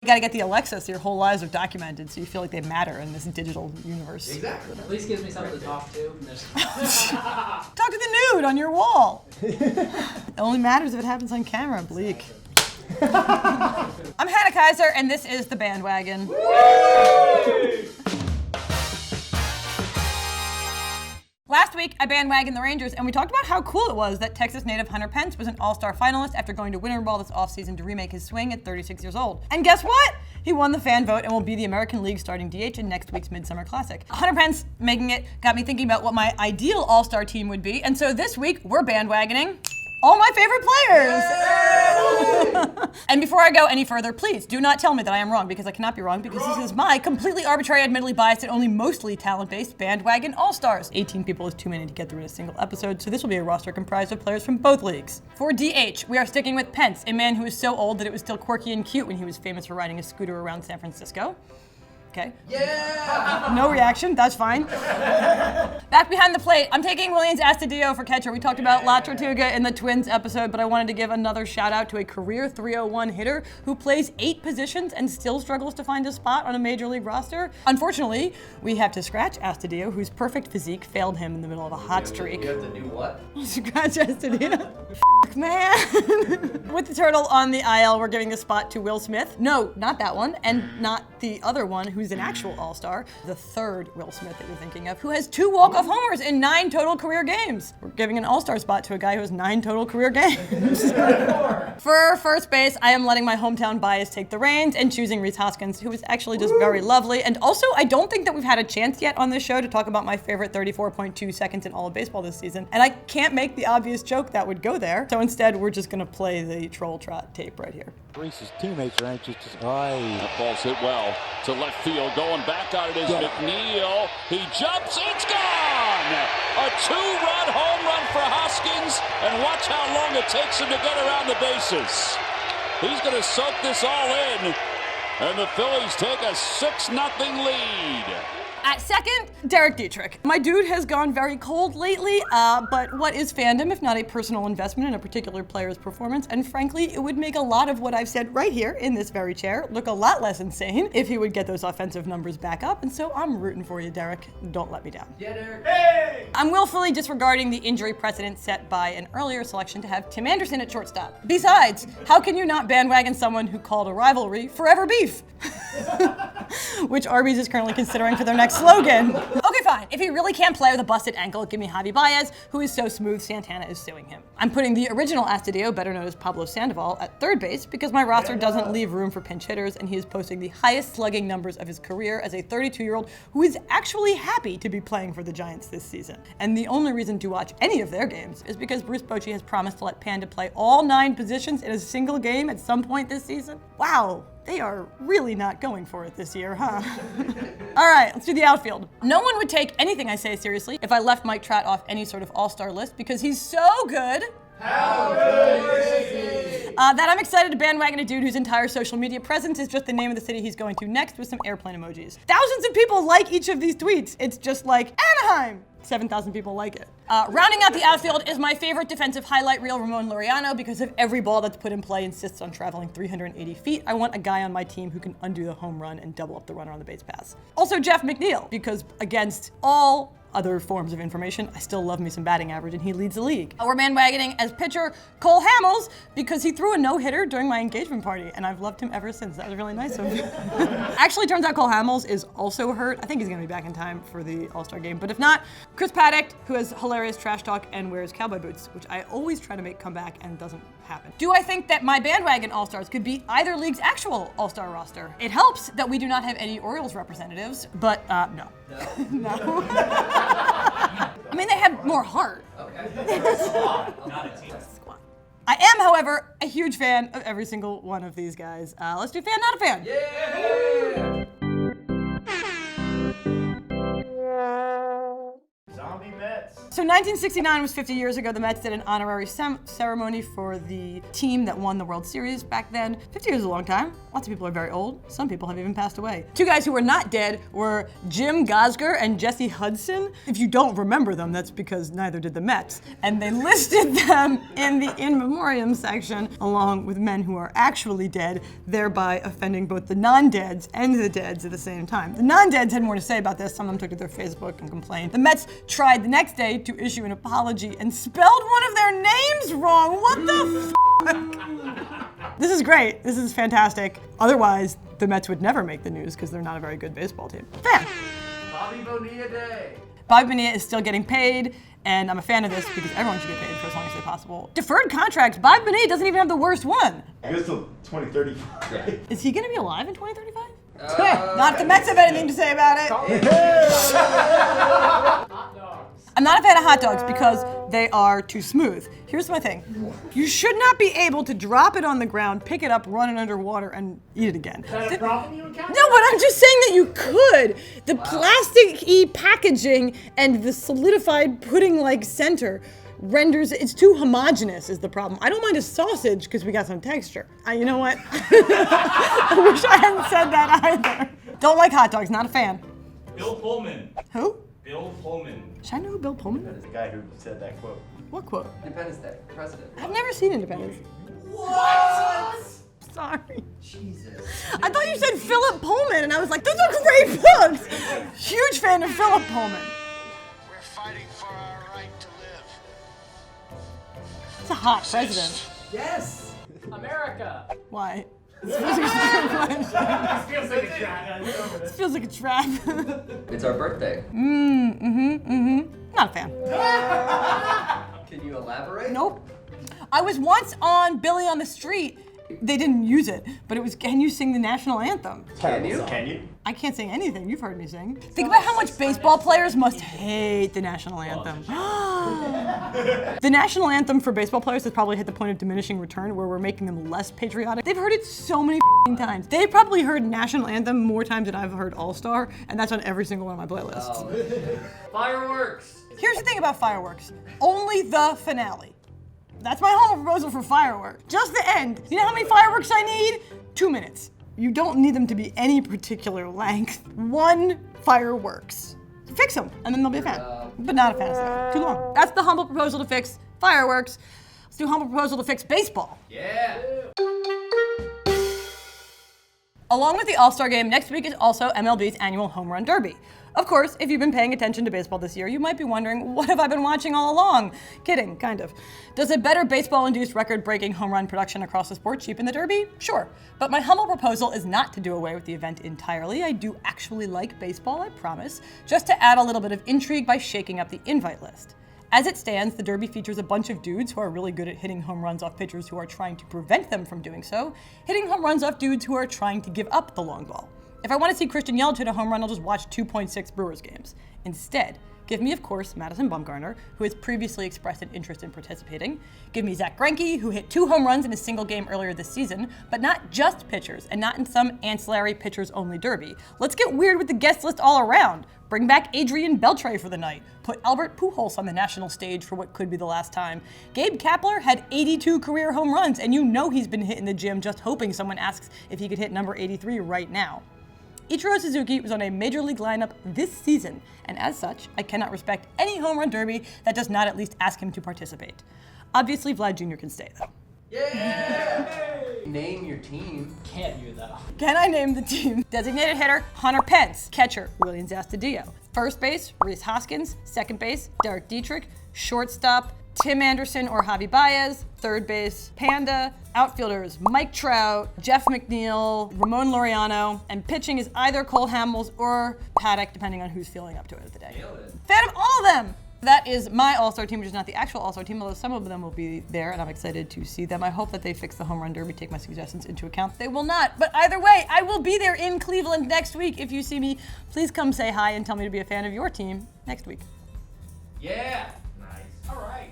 You gotta get the Alexa so your whole lives are documented so you feel like they matter in this digital universe. Exactly. At least gives me something to talk to. Talk to the nude on your wall. It only matters if it happens on camera, Bleak. I'm Hannah Kaiser, and this is The Bandwagon. Last week, I bandwagoned the Rangers, and we talked about how cool it was that Texas native Hunter Pence was an All-Star finalist after going to Winter Ball this offseason to remake his swing at 36 years old. And guess what? He won the fan vote and will be the American League starting DH in next week's Midsummer Classic. Hunter Pence making it got me thinking about what my ideal All-Star team would be, and so this week, we're bandwagoning all my favorite players! And before I go any further, please do not tell me that I am wrong, because I cannot be wrong, because this is my completely arbitrary, admittedly biased, and only mostly talent-based Bandwagon All-Stars. 18 people is too many to get through in a single episode, so this will be a roster comprised of players from both leagues. For DH, we are sticking with Pence, a man who is so old that it was still quirky and cute when he was famous for riding a scooter around San Francisco. Okay. Yeah! No reaction, that's fine. Back behind the plate, I'm taking Willians Astudillo for catcher. We talked about La Tortuga in the Twins episode, but I wanted to give another shout out to a career 301 hitter who plays 8 positions and still struggles to find a spot on a major league roster. Unfortunately, we have to scratch Astudillo, whose perfect physique failed him in the middle of a hot streak. You have to do what? Scratch Astudillo. Man. With the turtle on the IL, we're giving the spot to Will Smith. No, not that one, and not the other one, who's an actual All-Star, the third Will Smith that you're thinking of, who has 2 walk-off homers in 9 total career games. We're giving an All-Star spot to a guy who has 9 total career games. For first base, I am letting my hometown bias take the reins and choosing Rhys Hoskins, who is actually just very lovely. And also, I don't think that we've had a chance yet on this show to talk about my favorite 34.2 seconds in all of baseball this season. And I can't make the obvious joke that would go there. So instead, we're just gonna play the troll trot tape right here. Reese's teammates are anxious to... That ball's hit well to left field. Going back on it is McNeil. He jumps. It's gone! A 2-run home run for Hoskins. And watch how long it takes him to get around the bases. He's going to soak this all in. And the Phillies take a 6-0 lead. At second, Derek Dietrich. My dude has gone very cold lately, but what is fandom if not a personal investment in a particular player's performance? And frankly, it would make a lot of what I've said right here in this very chair look a lot less insane if he would get those offensive numbers back up. And so I'm rooting for you, Derek. Don't let me down. Yeah, Derek. Hey! I'm willfully disregarding the injury precedent set by an earlier selection to have Tim Anderson at shortstop. Besides, how can you not bandwagon someone who called a rivalry Forever Beef? Which Arby's is currently considering for their next slogan. Okay, fine. If he really can't play with a busted ankle, give me Javi Baez, who is so smooth Santana is suing him. I'm putting the original Astudillo, better known as Pablo Sandoval, at third base because my roster doesn't leave room for pinch hitters, and he is posting the highest slugging numbers of his career as a 32-year-old who is actually happy to be playing for the Giants this season. And the only reason to watch any of their games is because Bruce Bochy has promised to let Panda play all 9 positions in a single game at some point this season. Wow. They are really not going for it this year, huh? All right, let's do the outfield. No one would take anything I say seriously if I left Mike Trout off any sort of all-star list because he's so good. How good is he? That I'm excited to bandwagon a dude whose entire social media presence is just the name of the city he's going to next with some airplane emojis. Thousands of people like each of these tweets. It's just like, Anaheim! 7,000 people like it. Rounding out the outfield is my favorite defensive highlight reel, Ramon Laureano, because if every ball that's put in play insists on traveling 380 feet, I want a guy on my team who can undo the home run and double up the runner on the base pass. Also Jeff McNeil, because against all other forms of information, I still love me some batting average, and he leads the league. We're bandwagoning as pitcher Cole Hamels because he threw a no-hitter during my engagement party, and I've loved him ever since. That was really nice of him. Actually, turns out Cole Hamels is also hurt. I think he's gonna be back in time for the All-Star game, but if not, Chris Paddock, who has hilarious trash talk and wears cowboy boots, which I always try to make come back and doesn't happen. Do I think that my bandwagon All-Stars could be either league's actual All-Star roster? It helps that we do not have any Orioles representatives, but no. No. I mean, they have more heart. Okay. Not a team. I am, however, a huge fan of every single one of these guys. Let's do fan, not a fan. Yeah! Zombie Mets. So 1969 was 50 years ago. The Mets did an honorary ceremony for the team that won the World Series back then. 50 years is a long time. Lots of people are very old. Some people have even passed away. Two guys who were not dead were Jim Gosger and Jesse Hudson. If you don't remember them, that's because neither did the Mets. And they listed them in the In Memoriam section along with men who are actually dead, thereby offending both the non-deads and the deads at the same time. The non-deads had more to say about this. Some of them took to their Facebook and complained. The Mets tried the next day to issue an apology and spelled one of their names wrong. What the f***? This is great. This is fantastic. Otherwise, the Mets would never make the news because they're not a very good baseball team. Fan. Bobby Bonilla Day. Bobby Bonilla is still getting paid, and I'm a fan of this because everyone should get paid for as long as they possible. Deferred contracts. Bobby Bonilla doesn't even have the worst one. I guess till 2035. Is he going to be alive in 2035? Not if the Mets have anything to say about it. Hot dogs. I'm not a fan of hot dogs because they are too smooth. Here's my thing. You should not be able to drop it on the ground, pick it up, run it underwater, and eat it again. Is that a problem you encounter? No, but I'm just saying that you could. The plastic-y packaging and the solidified pudding-like center renders it's too homogeneous is the problem. I don't mind a sausage because we got some texture. You know what? I wish I hadn't said that either. Don't like hot dogs, not a fan. Bill Pullman. Who? Bill Pullman. Should I know who Bill Pullman is? The guy who said that quote. What quote? Independence Day. President. I've never seen Independence. What? Sorry. Jesus. I thought you said Philip Pullman, and I was like, those are great books. Huge fan of Philip Pullman. We're fighting for our right to live. It's a hot president. Yes. America. Why? This feels like a stupid question. This feels like a trap. This feels like a trap. It's our birthday. Not a fan. Can you elaborate? Nope. I was once on Billy on the Street. They didn't use it, but it was, can you sing the national anthem? Can you? Can you? I can't sing anything. You've heard me sing. Think about how much baseball players must hate the national anthem. The national anthem for baseball players has probably hit the point of diminishing return where we're making them less patriotic. They've heard it so many times. They've probably heard national anthem more times than I've heard All-Star, and that's on every single one of my playlists. Fireworks. Here's the thing about fireworks. Only the finale. That's my humble proposal for fireworks. Just the end. You know how many fireworks I need? 2 minutes. You don't need them to be any particular length. 1 fireworks. Fix them, and then they'll be a fan. But not a fan of that. Too long. That's the humble proposal to fix fireworks. Let's do a humble proposal to fix baseball. Yeah. Along with the All-Star Game, next week is also MLB's annual Home Run Derby. Of course, if you've been paying attention to baseball this year, you might be wondering, what have I been watching all along? Kidding, kind of. Does a better baseball-induced record-breaking home run production across the sport cheapen the Derby? Sure. But my humble proposal is not to do away with the event entirely. I do actually like baseball, I promise. Just to add a little bit of intrigue by shaking up the invite list. As it stands, the Derby features a bunch of dudes who are really good at hitting home runs off pitchers who are trying to prevent them from doing so, hitting home runs off dudes who are trying to give up the long ball. If I want to see Christian Yelich hit a home run, I'll just watch 2.6 Brewers games. Instead, give me, of course, Madison Bumgarner, who has previously expressed an interest in participating. Give me Zach Greinke, who hit 2 home runs in a single game earlier this season, but not just pitchers, and not in some ancillary pitchers-only derby. Let's get weird with the guest list all around. Bring back Adrian Beltre for the night. Put Albert Pujols on the national stage for what could be the last time. Gabe Kapler had 82 career home runs, and you know he's been hitting the gym just hoping someone asks if he could hit number 83 right now. Ichiro Suzuki was on a major league lineup this season, and as such, I cannot respect any home run derby that does not at least ask him to participate. Obviously, Vlad Jr. can stay, though. Yeah. Name your team. Can't you, though? Can I name the team? Designated hitter, Hunter Pence. Catcher, Willians Astudillo. First base, Rhys Hoskins. Second base, Derek Dietrich. Shortstop, Tim Anderson or Javi Baez. Third base, Panda. Outfielders, Mike Trout, Jeff McNeil, Ramon Laureano. And pitching is either Cole Hamels or Paddock, depending on who's feeling up to it of the day. Nailed it. Fan of all of them! That is my All-Star team, which is not the actual All-Star team, although some of them will be there, and I'm excited to see them. I hope that they fix the home run derby, take my suggestions into account. They will not, but either way, I will be there in Cleveland next week. If you see me, please come say hi and tell me to be a fan of your team next week. Yeah. Nice. All right.